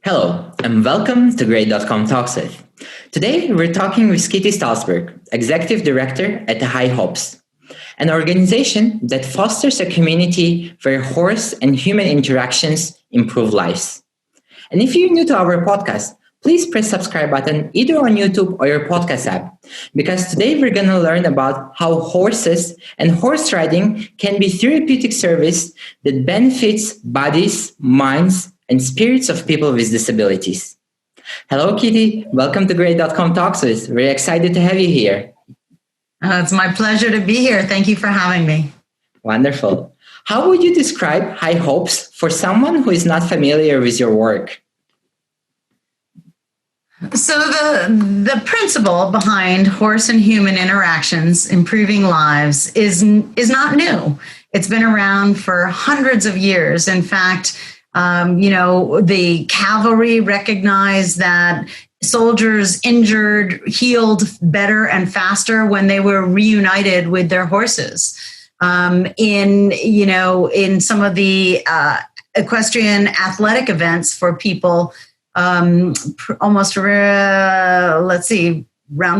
Hello, and welcome to Grade.com Talks With. Today, we're talking with Kitty Stalsberg, Executive Director at High Hopes, an organization that fosters a community where horse and human interactions improve lives. And if you're new to our podcast, please press subscribe button either on YouTube or your podcast app, because today we're going to learn about how horses and horse riding can be therapeutic service that benefits bodies, minds, and spirits of people with disabilities. Hello, Kitty. Welcome to Grade.com Talks With. We're excited to have you here. It's my pleasure to be here. Thank you for having me. Wonderful. How would you describe High Hopes for someone who is not familiar with your work? So the principle behind horse and human interactions improving lives is not new. It's been around for hundreds of years. In fact, the cavalry recognized that soldiers injured healed better and faster when they were reunited with their horses. In some of the equestrian athletic events for people, around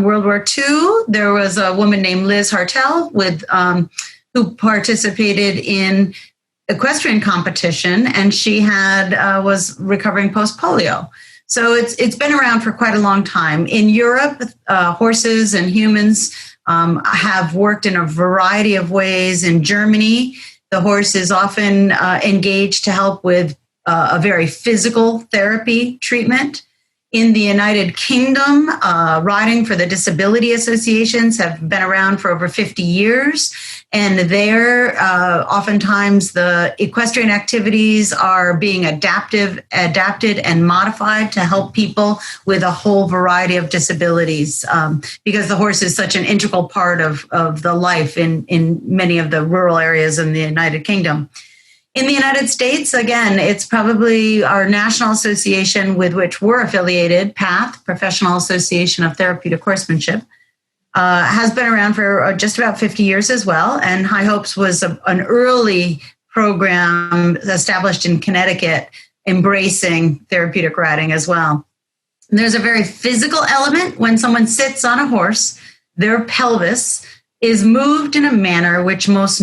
World War II, there was a woman named Liz Hartel who participated in equestrian competition, and she was recovering post-polio. So it's been around for quite a long time. In Europe, horses and humans have worked in a variety of ways. In Germany, the horse is often engaged to help with a very physical therapy treatment. In the United Kingdom, riding for the disability associations have been around for over 50 years. And there, oftentimes the equestrian activities are being adapted and modified to help people with a whole variety of disabilities, because the horse is such an integral part of the life in many of the rural areas in the United Kingdom. In the United States, again, it's probably our national association with which we're affiliated, PATH, Professional Association of Therapeutic Horsemanship, has been around for just about 50 years as well. And High Hopes was an early program established in Connecticut embracing therapeutic riding as well. And there's a very physical element. When someone sits on a horse, their pelvis is moved in a manner which most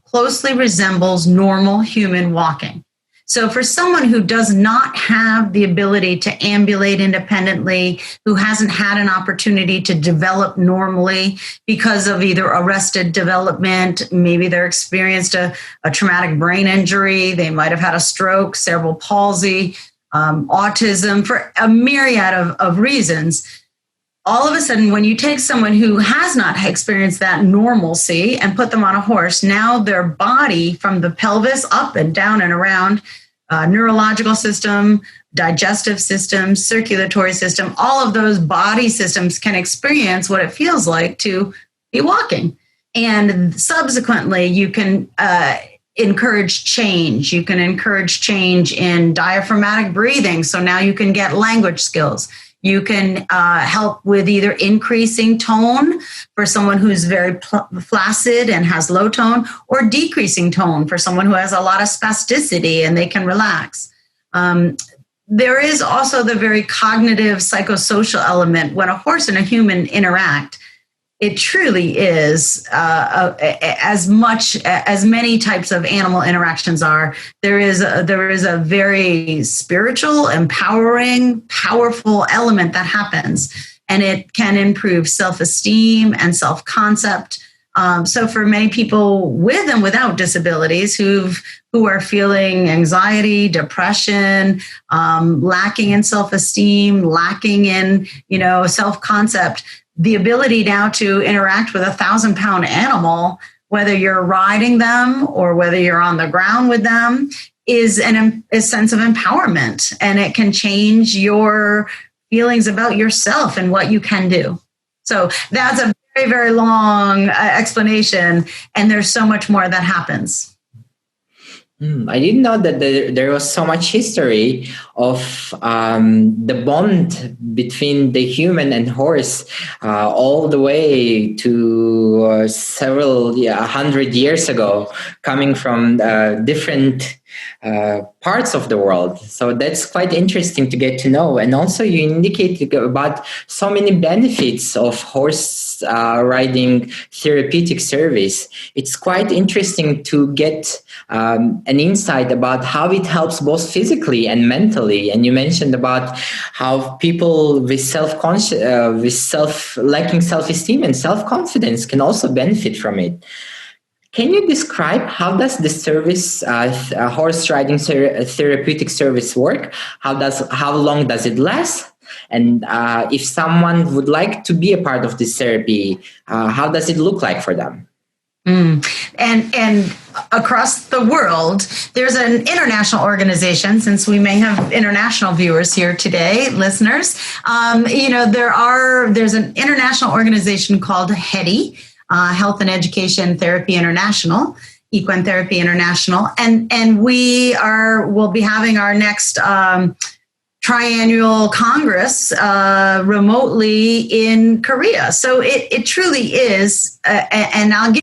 closely resembles normal human walking. So for someone who does not have the ability to ambulate independently, who hasn't had an opportunity to develop normally because of either arrested development, maybe they're experienced a traumatic brain injury, they might have had a stroke, cerebral palsy, autism, for a myriad of reasons. All of a sudden, when you take someone who has not experienced that normalcy and put them on a horse, now their body from the pelvis up and down and around, neurological system, digestive system, circulatory system, all of those body systems can experience what it feels like to be walking. And subsequently, you can encourage change. You can encourage change in diaphragmatic breathing. So now you can get language skills. You can help with either increasing tone for someone who's very flaccid and has low tone, or decreasing tone for someone who has a lot of spasticity and they can relax. There is also the very cognitive psychosocial element. When a horse and a human interact, it truly is as many types of animal interactions are. There is a very spiritual, empowering, powerful element that happens, and it can improve self-esteem and self-concept. So for many people with and without disabilities who are feeling anxiety, depression, lacking in self-esteem, lacking in self-concept, the ability now to interact with a 1,000-pound animal, whether you're riding them or whether you're on the ground with them, is a sense of empowerment, and it can change your feelings about yourself and what you can do. So that's a very, very long explanation, and there's so much more that happens. I didn't know that there was so much history of the bond between the human and horse, all the way to several 100 years ago, coming from different parts of the world. So that's quite interesting to get to know. And also, you indicated about so many benefits of horse riding therapeutic service. It's quite interesting to get an insight about how it helps both physically and mentally. And you mentioned about how people with lacking self-esteem and self-confidence can also benefit from it. Can you describe how does the service, horse riding therapeutic service work? How long does it last? And if someone would like to be a part of this therapy, how does it look like for them? And across the world, there's an international organization, since we may have international viewers here today, listeners. There's an international organization called HETI, Health and Education Therapy International, Equine Therapy International, and we'll be having our next triannual Congress remotely in Korea. So it truly is, and I'll give you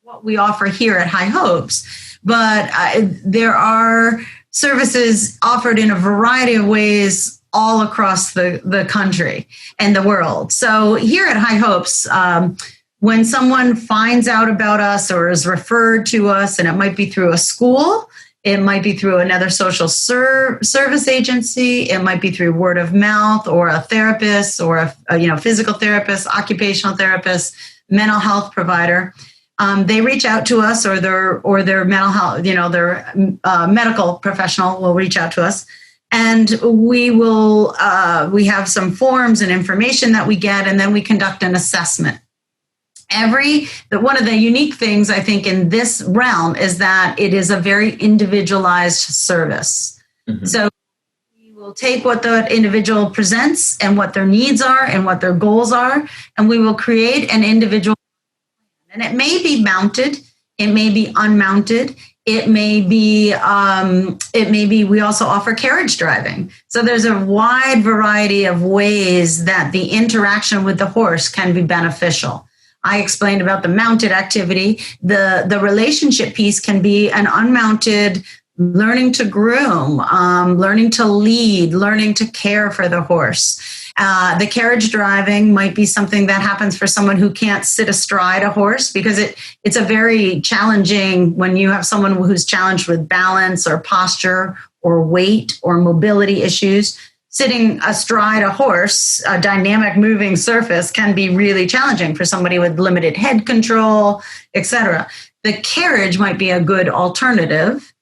what we offer here at High Hopes, but there are services offered in a variety of ways all across the country and the world. So here at High Hopes, when someone finds out about us or is referred to us, and it might be through a school, it might be through another social service agency, it might be through word of mouth, or a therapist, or a physical therapist, occupational therapist, mental health provider. They reach out to us, or their mental health, their medical professional will reach out to us, and we have some forms and information that we get, and then we conduct an assessment. One of the unique things I think in this realm is that it is a very individualized service. Mm-hmm. So we will take what the individual presents and what their needs are and what their goals are, and we will create an individual plan. And it may be mounted, it may be unmounted, it may be we also offer carriage driving. So there's a wide variety of ways that the interaction with the horse can be beneficial. I explained about the mounted activity. The relationship piece can be an unmounted learning to groom, learning to lead, learning to care for the horse. The carriage driving might be something that happens for someone who can't sit astride a horse, because it's a very challenging when you have someone who's challenged with balance or posture or weight or mobility issues. Sitting astride a horse, a dynamic moving surface, can be really challenging for somebody with limited head control, etc. The carriage might be a good alternative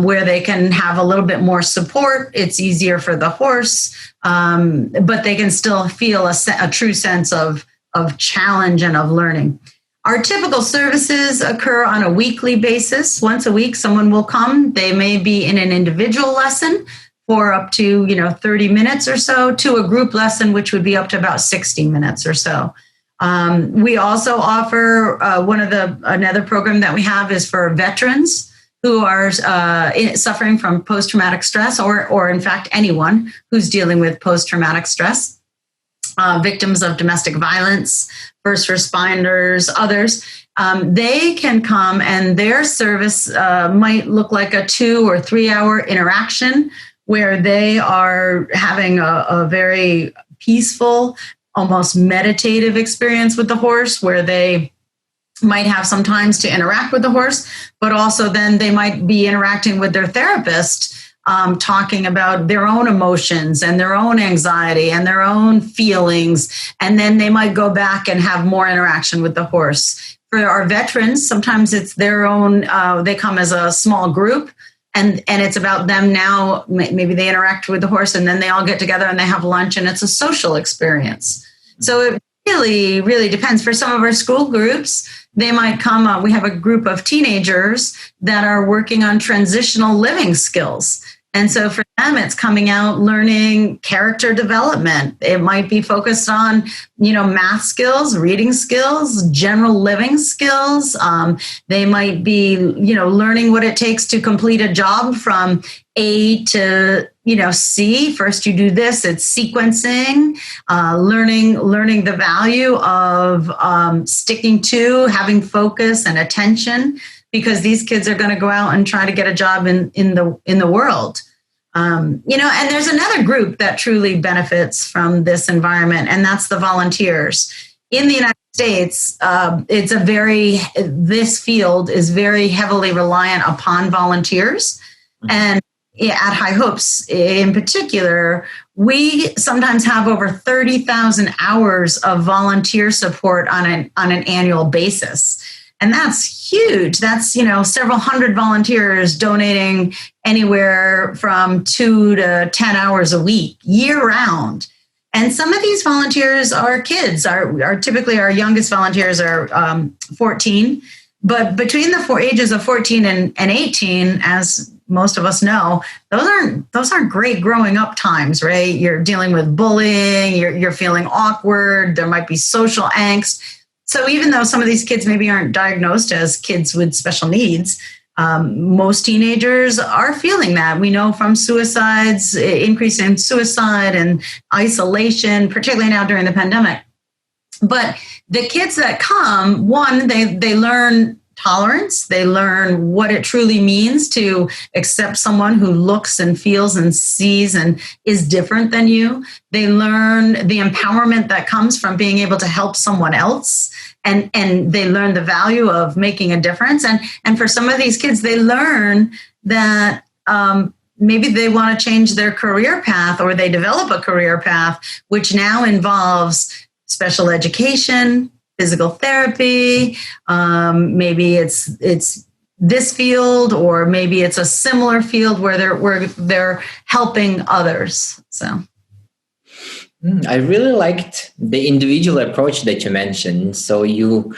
where they can have a little bit more support. It's easier for the horse, but they can still feel a true sense of challenge and of learning. Our typical services occur on a weekly basis. Once a week, someone will come. They may be in an individual lesson for up to 30 minutes or so, to a group lesson, which would be up to about 60 minutes or so. We also offer another program that we have is for veterans who are suffering from post-traumatic stress, or in fact anyone who's dealing with post-traumatic stress, victims of domestic violence, first responders, others. They can come, and their service might look like a 2 or 3 hour interaction, where they are having a very peaceful, almost meditative experience with the horse, where they might have some times to interact with the horse, but also then they might be interacting with their therapist, talking about their own emotions and their own anxiety and their own feelings. And then they might go back and have more interaction with the horse. For our veterans, sometimes it's their own, they come as a small group, and it's about them now. Maybe they interact with the horse, and then they all get together and they have lunch, and it's a social experience. So it really, really depends. For some of our school groups, they might come, we have a group of teenagers that are working on transitional living skills. And so for them, it's coming out learning character development. It might be focused on, math skills, reading skills, general living skills. They might be, learning what it takes to complete a job from A to, C. First you do this, it's sequencing, learning the value of sticking to, having focus and attention, because these kids are going to go out and try to get a job in the world. And there's another group that truly benefits from this environment, and that's the volunteers. In the United States, this field is very heavily reliant upon volunteers. And at High Hopes in particular, we sometimes have over 30,000 hours of volunteer support on an annual basis. And that's huge. That's, several hundred volunteers donating anywhere from 2 to 10 hours a week, year round. And some of these volunteers are kids. Typically our youngest volunteers are 14. But between the ages of 14 and 18, as most of us know, those aren't great growing up times, right? You're dealing with bullying, you're feeling awkward, there might be social angst. So even though some of these kids maybe aren't diagnosed as kids with special needs, most teenagers are feeling that. We know from suicides, increase in suicide and isolation, particularly now during the pandemic. But the kids that come, one, they learn tolerance. They learn what it truly means to accept someone who looks and feels and sees and is different than you. They learn the empowerment that comes from being able to help someone else. And they learn the value of making a difference. And for some of these kids, they learn that maybe they want to change their career path, or they develop a career path, which now involves special education, physical therapy. Maybe it's this field, or maybe it's a similar field where they're helping others. So. I really liked the individual approach that you mentioned. So you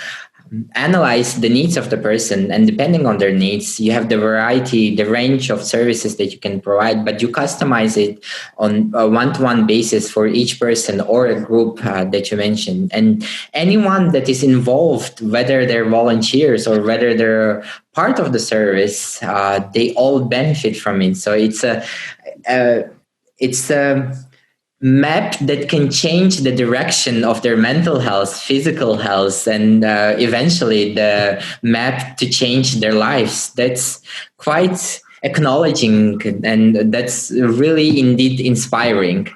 analyze the needs of the person, and depending on their needs, you have the variety, the range of services that you can provide, but you customize it on a one-to-one basis for each person or a group that you mentioned. And anyone that is involved, whether they're volunteers or whether they're part of the service, they all benefit from it. So it's a map that can change the direction of their mental health, physical health, and eventually the map to change their lives. That's quite acknowledging, and that's really indeed inspiring.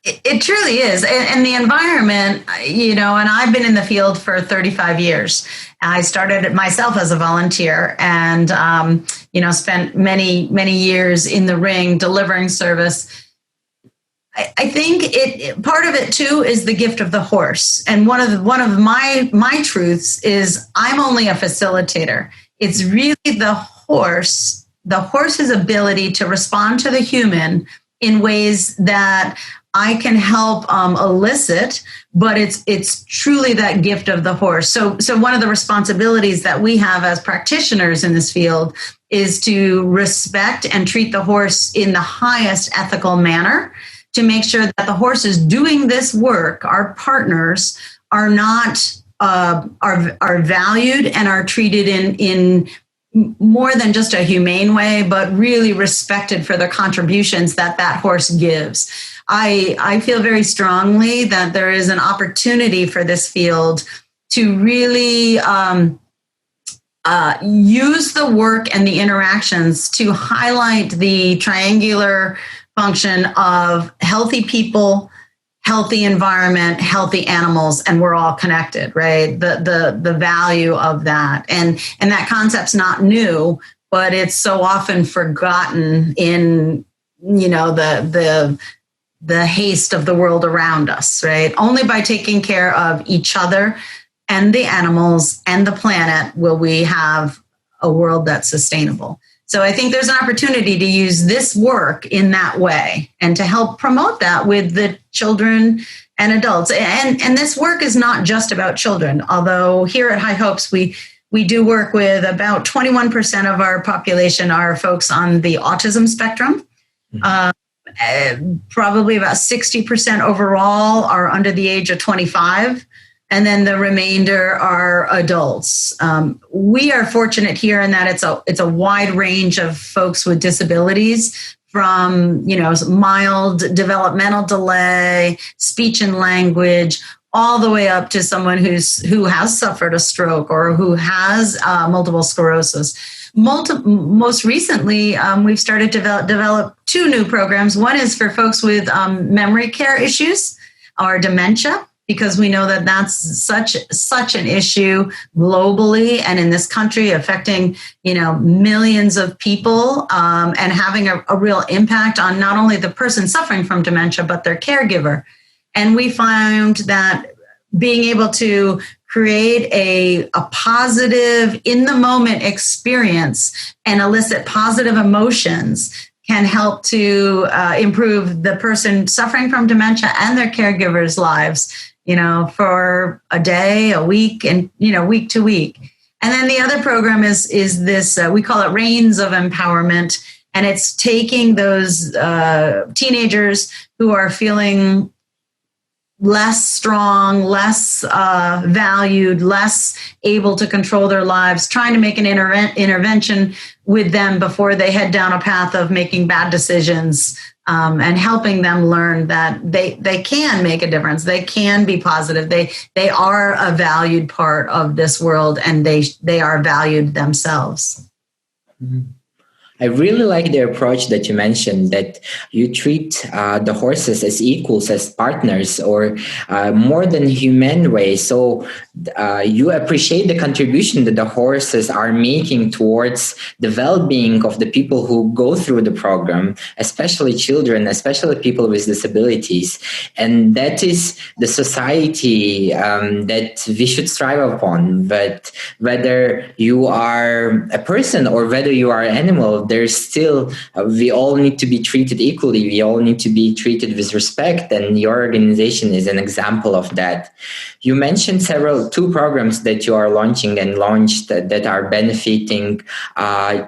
It truly is. And the environment, and I've been in the field for 35 years. I started it myself as a volunteer and, spent many, many years in the ring delivering service. I think part of it too is the gift of the horse. And one of my truths is I'm only a facilitator. It's really the horse's ability to respond to the human in ways that I can help elicit, but it's truly that gift of the horse. So one of the responsibilities that we have as practitioners in this field is to respect and treat the horse in the highest ethical manner, to make sure that the horse is doing this work. Our partners are not are valued and are treated in more than just a humane way, but really respected for the contributions that horse gives. I feel very strongly that there is an opportunity for this field to really use the work and the interactions to highlight the triangular function of healthy people, healthy environment, healthy animals, and we're all connected, right? The value of that. And that concept's not new, but it's so often forgotten in, the haste of the world around us, right? Only by taking care of each other and the animals and the planet will we have a world that's sustainable. So I think there's an opportunity to use this work in that way and to help promote that with the children and adults. And this work is not just about children, although here at High Hopes, we We do work with about 21% of our population are folks on the autism spectrum. Probably about 60% overall are under the age of 25. And then the remainder are adults. We are fortunate here in that it's a wide range of folks with disabilities, from mild developmental delay, speech and language, all the way up to someone who has suffered a stroke or who has multiple sclerosis. Most recently, we've started to develop two new programs. One is for folks with memory care issues or dementia, because we know that that's such an issue globally and in this country, affecting millions of people, and having a real impact on not only the person suffering from dementia but their caregiver. And we found that being able to create a positive, in the moment experience and elicit positive emotions can help to improve the person suffering from dementia and their caregivers' lives, for a day, a week, and, week to week. And then the other program is this, we call it Reins of Empowerment. And it's taking those teenagers who are feeling less strong, less valued, less able to control their lives, trying to make an intervention with them before they head down a path of making bad decisions, and helping them learn that they can make a difference. They can be positive. They are a valued part of this world, and they are valued themselves. Mm-hmm. I really like the approach that you mentioned, that you treat the horses as equals, as partners, or more than human way. So you appreciate the contribution that the horses are making towards the well-being of the people who go through the program, especially children, especially people with disabilities. And that is the society that we should strive upon. But whether you are a person or whether you are an animal, there's still, we all need to be treated equally. We all need to be treated with respect. And your organization is an example of that. You mentioned two programs that you are launching and launched that are benefiting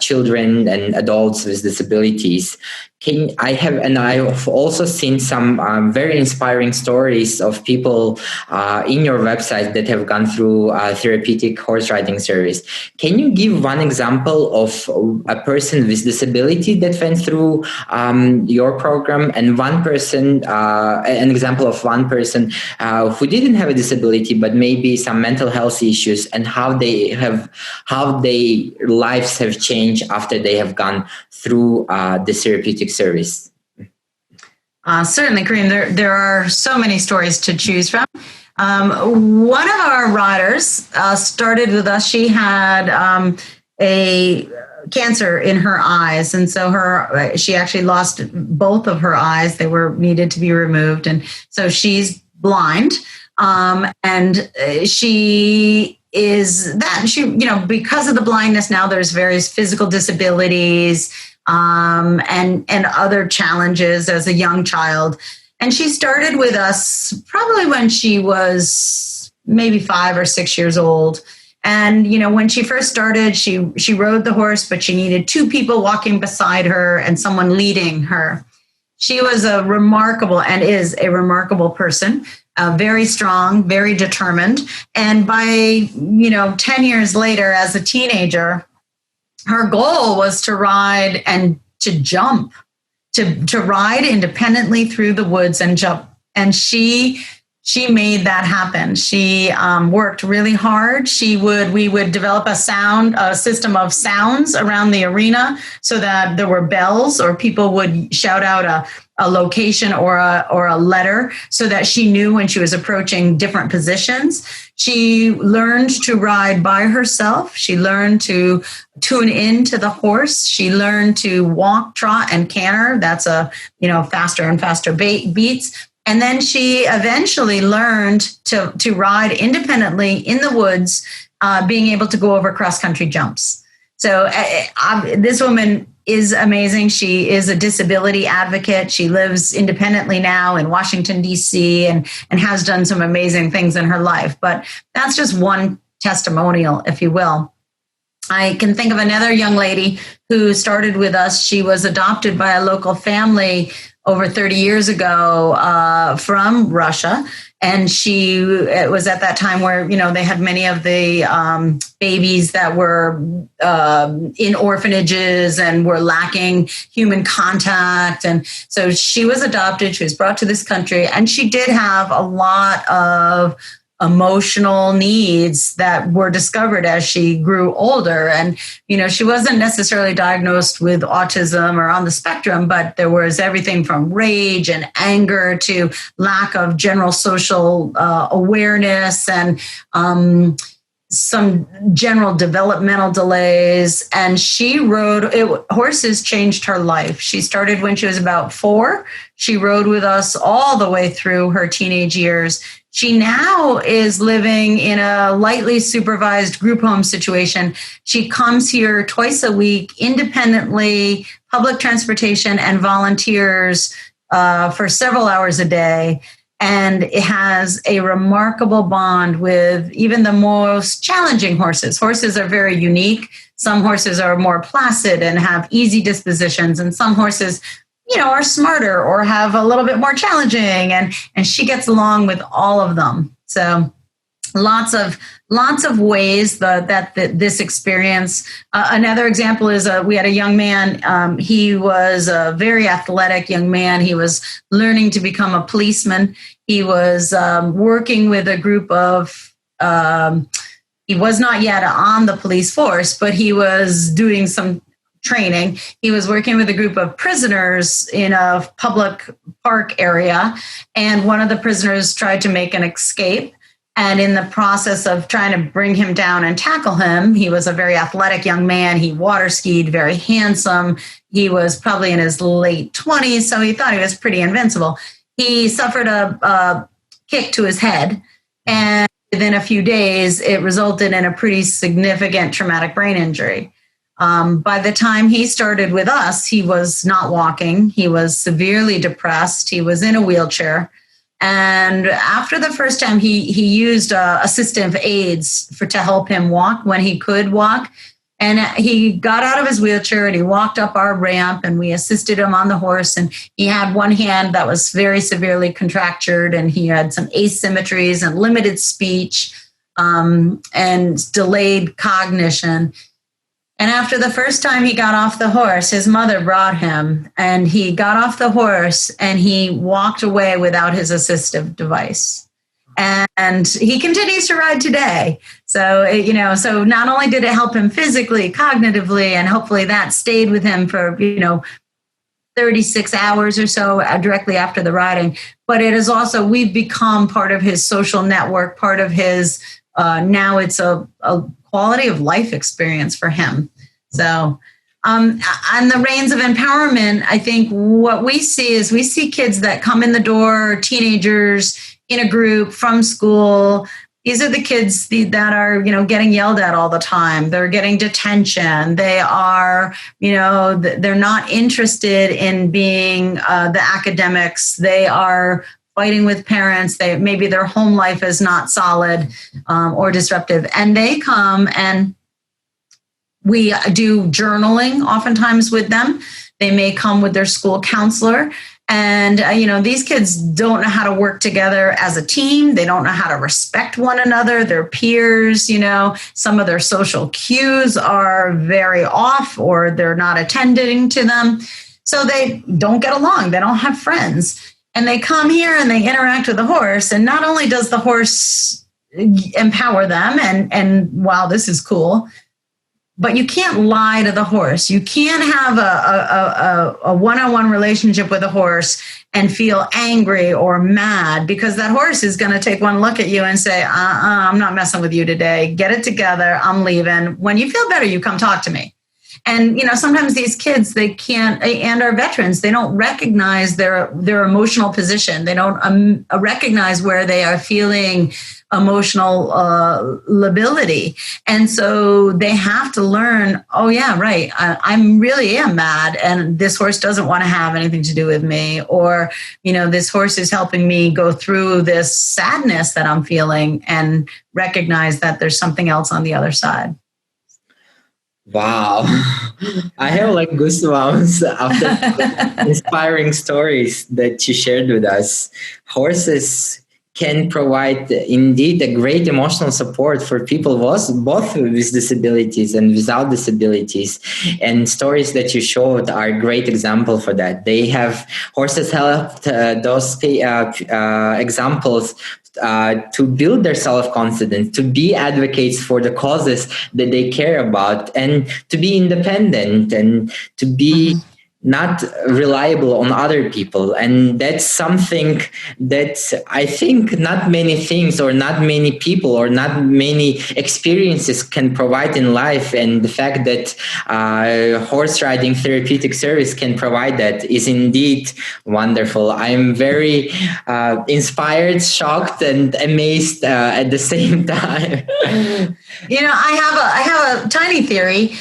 children and adults with disabilities. I've also seen some very inspiring stories of people in your website that have gone through therapeutic horse riding service. Can you give one example of a person with disability that went through your program, and an example of one person who didn't have a disability but maybe some mental health issues, and how their lives have changed after they have gone through the therapeutic service? Certainly, Kareem. There are so many stories to choose from. One of our riders started with us. She had a cancer in her eyes, and so she actually lost both of her eyes. They needed to be removed, and so she's blind. And she is that because of the blindness now, there's various physical disabilities and other challenges as a young child. And she started with us probably when she was maybe 5 or 6 years old. And, when she first started, she rode the horse, but she needed 2 people walking beside her and someone leading her. She was a remarkable person, very strong, very determined. And by, 10 years later, as a teenager, her goal was to ride and to jump, to ride independently through the woods and jump. And she made that happen. She worked really hard. We would develop a system of sounds around the arena so that there were bells, or people would shout out a location or a letter so that she knew when she was approaching different positions. She learned to ride by herself. She learned to tune in to the horse. She learned to walk, trot, and canter. That's faster and faster beats. And then she eventually learned to ride independently in the woods, being able to go over cross-country jumps. So this woman is amazing. She is a disability advocate. She lives independently now in Washington, D.C., and has done some amazing things in her life. But that's just one testimonial, if you will. I can think of another young lady who started with us. She was adopted by a local family over 30 years ago from Russia. And it was at that time where, they had many of the babies that were in orphanages and were lacking human contact. And so she was adopted. She was brought to this country, and she did have a lot of emotional needs that were discovered as she grew older. And, she wasn't necessarily diagnosed with autism or on the spectrum, but there was everything from rage and anger to lack of general social awareness and some general developmental delays. And she horses changed her life. She started when she was about 4. She rode with us all the way through her teenage years. She now is living in a lightly supervised group home situation. She comes here twice a week, independently, public transportation, and volunteers for several hours a day. And it has a remarkable bond with even the most challenging horses. Horses are very unique. Some horses are more placid and have easy dispositions, and some horses are smarter or have a little bit more challenging, and she gets along with all of them. So lots of ways that this experience. Another example is we had a young man. He was a very athletic young man. He was learning to become a policeman. He was working with a group of, he was not yet on the police force, but he was doing some training. He was working with a group of prisoners in a public park area, and one of the prisoners tried to make an escape. And in the process of trying to bring him down and tackle him, he was a very athletic young man. He water skied, very handsome. He was probably in his late 20s, so he thought he was pretty invincible. He suffered a kick to his head, and within a few days, it resulted in a pretty significant traumatic brain injury. By the time he started with us, he was not walking. He was severely depressed. He was in a wheelchair. And after the first time, he used assistive aids to help him walk when he could walk. And he got out of his wheelchair and he walked up our ramp, and we assisted him on the horse. And he had one hand that was very severely contractured, and he had some asymmetries and limited speech and delayed cognition. And after the first time he got off the horse, his mother brought him, and he got off the horse and he walked away without his assistive device. And he continues to ride today. So, so not only did it help him physically, cognitively, and hopefully that stayed with him for, 36 hours or so directly after the riding, but it is also, we've become part of his social network, part of his, now it's a quality of life experience for him. So on the reins of empowerment, I think what we see kids that come in the door, teenagers in a group from school. These are the kids that are, getting yelled at all the time. They're getting detention. They are, they're not interested in being the academics. They are fighting with parents. Maybe their home life is not solid or disruptive. And they come, and we do journaling oftentimes with them. They may come with their school counselor. And, these kids don't know how to work together as a team. They don't know how to respect one another, their peers. Some of their social cues are very off, or they're not attending to them. So they don't get along. They don't have friends. And they come here and they interact with the horse. And not only does the horse empower them, and wow, this is cool, but you can't lie to the horse. You can't have a one-on-one relationship with a horse and feel angry or mad, because that horse is going to take one look at you and say, I'm not messing with you today. Get it together. I'm leaving. When you feel better, you come talk to me. And, sometimes these kids, they can't, and our veterans, they don't recognize their emotional position. They don't recognize where they are feeling emotional lability. And so they have to learn, oh yeah, right, I really am mad, and this horse doesn't want to have anything to do with me. Or, this horse is helping me go through this sadness that I'm feeling, and recognize that there's something else on the other side. Wow. I have like goosebumps after the inspiring stories that you shared with us. Horses can provide indeed a great emotional support for people both with disabilities and without disabilities. And stories that you showed are a great example for that. They have horses helped those examples to build their self-confidence, to be advocates for the causes that they care about, and to be independent and to be not reliable on other people. And that's something that I think not many things or not many people or not many experiences can provide in life. And the fact that horse riding therapeutic service can provide that is indeed wonderful. I'm very inspired, shocked, and amazed at the same time. I have a tiny theory.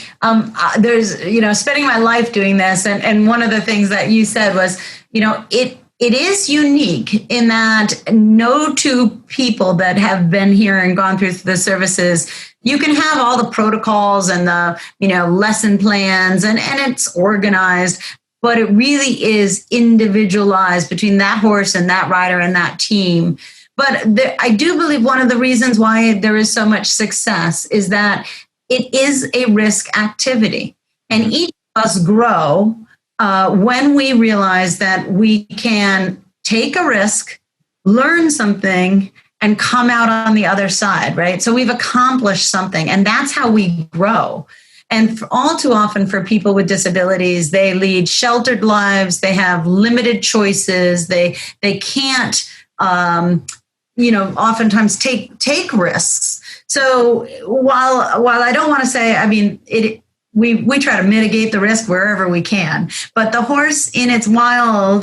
There's, spending my life doing this, and one of the things that you said was, it is unique in that no two people that have been here and gone through the services, you can have all the protocols and the, lesson plans, and it's organized, but it really is individualized between that horse and that rider and that team. But I do believe one of the reasons why there is so much success is that it is a risk activity. And each of us grow when we realize that we can take a risk, learn something, and come out on the other side, right? So we've accomplished something, and that's how we grow. And all too often for people with disabilities, they lead sheltered lives, they have limited choices, they can't oftentimes take risks. So while I don't want to say, we try to mitigate the risk wherever we can, but the horse in its natural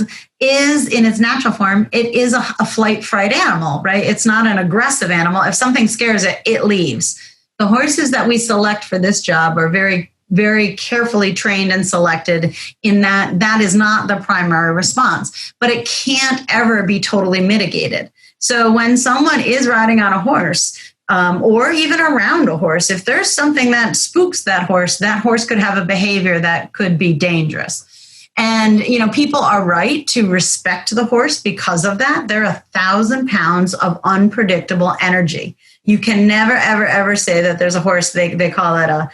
form, it is a flight fright animal, right? It's not an aggressive animal. If something scares it, it leaves. The horses that we select for this job are very, very carefully trained and selected in that is not the primary response, but it can't ever be totally mitigated. So when someone is riding on a horse, or even around a horse, if there's something that spooks that horse could have a behavior that could be dangerous. And, people are right to respect the horse because of that. They're 1,000 pounds of unpredictable energy. You can never, ever, ever say that there's a horse, they call it a,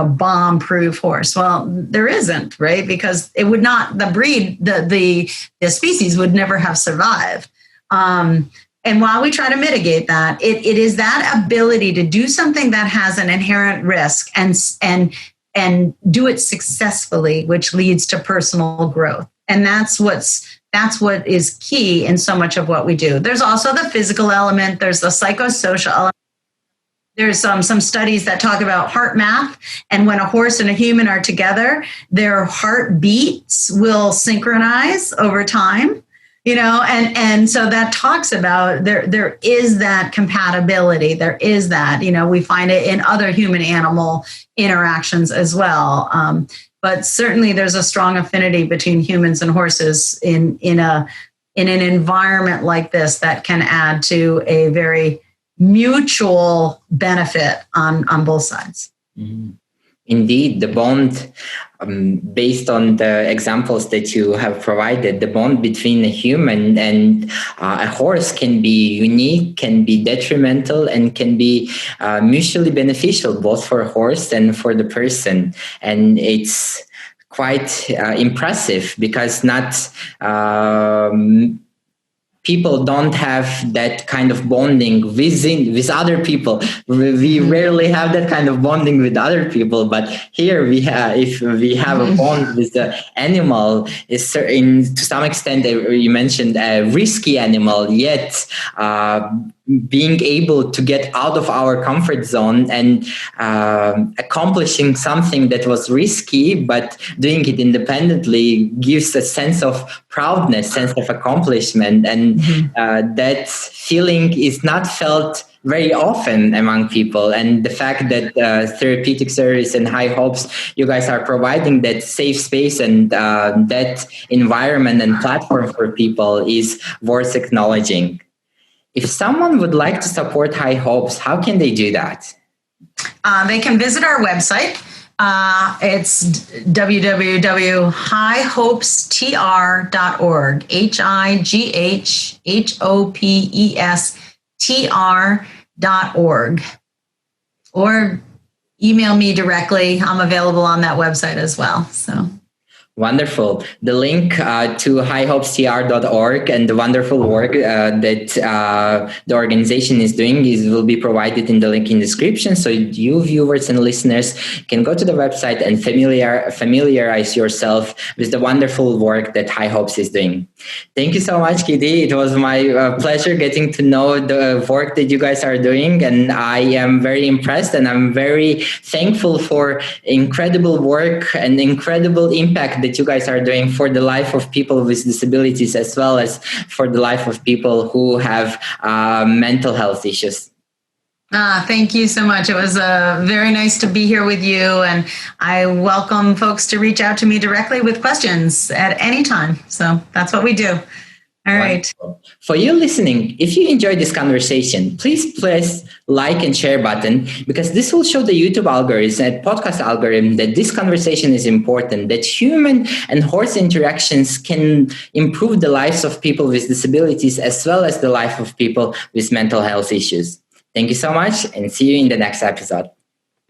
bomb-proof horse. Well, there isn't, right? Because it would not, the breed, the species would never have survived. And while we try to mitigate that, it is that ability to do something that has an inherent risk and do it successfully, which leads to personal growth. And that's what is key in so much of what we do. There's also the physical element. There's the psychosocial element. There's some studies that talk about heart math, and when a horse and a human are together, their heartbeats will synchronize over time. And so that talks about there is that compatibility. There is that, we find it in other human animal interactions as well. But certainly there's a strong affinity between humans and horses in an environment like this that can add to a very mutual benefit on both sides. Mm-hmm. Indeed, the bond, based on the examples that you have provided, the bond between a human and a horse can be unique, can be detrimental, and can be mutually beneficial, both for a horse and for the person. And it's quite impressive because not people don't have that kind of bonding with other people. We rarely have that kind of bonding with other people, but here if we have a bond with the animal, is to some extent, you mentioned a risky animal, yet being able to get out of our comfort zone and accomplishing something that was risky, but doing it independently gives a sense of proudness, sense of accomplishment. And that feeling is not felt very often among people. And the fact that therapeutic service and High Hopes, you guys are providing that safe space and that environment and platform for people is worth acknowledging. If someone would like to support High Hopes, how can they do that? They can visit our website, It's www.highhopestr.org, highhopestr.org, or email me directly. I'm available on that website as well. So. Wonderful. The link to highhopestr.org and the wonderful work that the organization is doing will be provided in the link in the description. So you viewers and listeners can go to the website and familiarize yourself with the wonderful work that High Hopes is doing. Thank you so much, Kitty. It was my pleasure getting to know the work that you guys are doing. And I am very impressed and I'm very thankful for incredible work and incredible impact that you guys are doing for the life of people with disabilities as well as for the life of people who have mental health issues. Thank you so much. It was very nice to be here with you, and I welcome folks to reach out to me directly with questions at any time. So that's what we do. All right. Wonderful. For you listening, if you enjoyed this conversation, please press like and share button, because this will show the YouTube algorithm and podcast algorithm that this conversation is important, that human and horse interactions can improve the lives of people with disabilities as well as the life of people with mental health issues. Thank you so much and see you in the next episode.